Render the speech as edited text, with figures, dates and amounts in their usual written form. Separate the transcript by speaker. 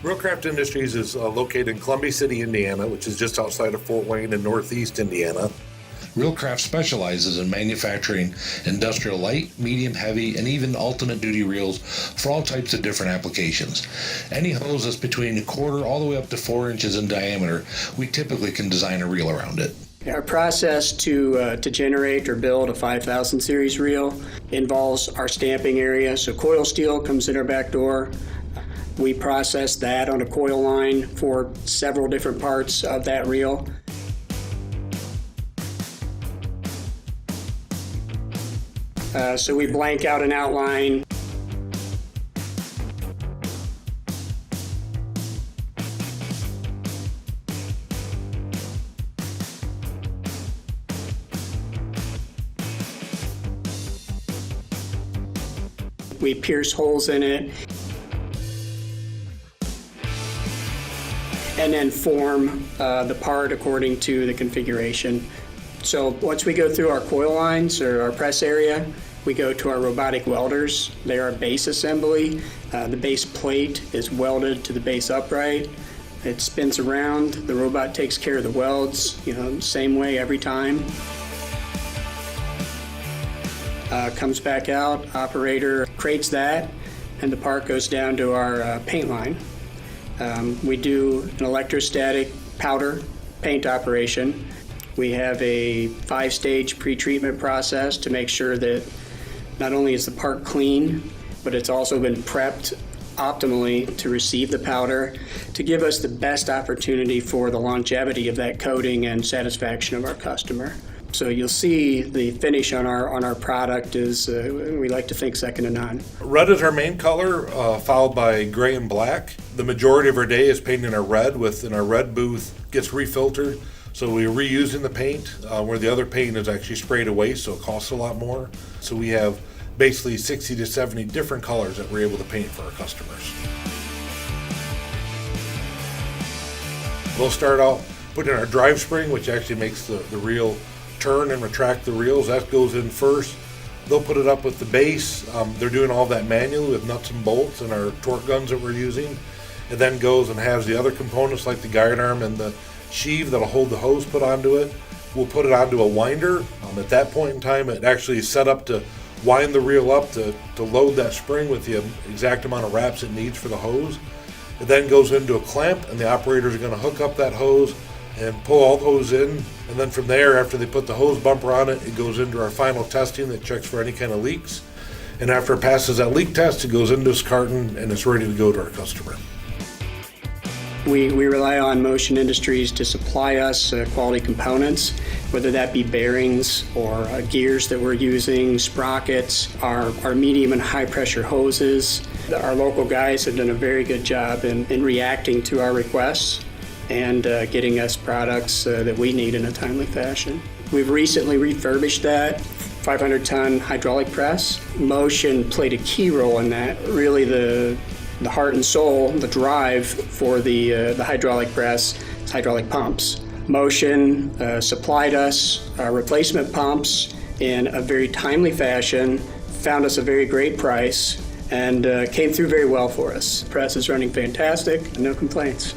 Speaker 1: Reelcraft Industries is located in Columbia City, Indiana, which is just outside of Fort Wayne in northeast Indiana.
Speaker 2: Reelcraft specializes in manufacturing industrial light, medium, heavy, and even alternate duty reels for all types of different applications. Any hose that's between a quarter all the way up to 4 inches in diameter, we typically can design a reel around it.
Speaker 3: Our process to generate or build a 5000 series reel involves our stamping area. So coil steel comes in our back door. We process that on a coil line for several different parts of that reel. So we blank out an outline. We pierce holes in it and then form the part according to the configuration. So once we go through our coil lines or our press area, we go to our robotic welders. They are base assembly. The base plate is welded to the base upright. It spins around. The robot takes care of the welds, same way every time. Comes back out, operator crates that, and the part goes down to our paint line. We do an electrostatic powder paint operation. We have a 5-stage pre-treatment process to make sure that not only is the part clean, but it's also been prepped optimally to receive the powder to give us the best opportunity for the longevity of that coating and satisfaction of our customer. So you'll see the finish on our product is, we like to think, second to none.
Speaker 1: Red is our main color, followed by gray and black. The majority of our day is painting our red, in our red booth gets refiltered. So we're reusing the paint, where the other paint is actually sprayed away, so it costs a lot more. So we have basically 60 to 70 different colors that we're able to paint for our customers. We'll start out putting our drive spring, which actually makes the reel turn and retract the reels. That goes in first. They'll put it up with the base. They're doing all that manually with nuts and bolts and our torque guns that we're using. It then goes and has the other components like the guide arm and the sheave that'll hold the hose put onto it. We'll put it onto a winder. At that point in time, it actually is set up to wind the reel up to load that spring with the exact amount of wraps it needs for the hose. It then goes into a clamp, and the operators are going to hook up that hose and pull all the hose in. And then from there, after they put the hose bumper on it, it goes into our final testing that checks for any kind of leaks. And after it passes that leak test, it goes into this carton and it's ready to go to our customer.
Speaker 3: We rely on Motion Industries to supply us quality components, whether that be bearings or gears that we're using, sprockets, our medium and high pressure hoses. Our local guys have done a very good job in reacting to our requests and getting us products that we need in a timely fashion. We've recently refurbished that 500-ton hydraulic press. Motion played a key role in that. Really the heart and soul, the drive for the hydraulic press is hydraulic pumps. Motion supplied us replacement pumps in a very timely fashion, found us a very great price, and came through very well for us. Press is running fantastic, no complaints.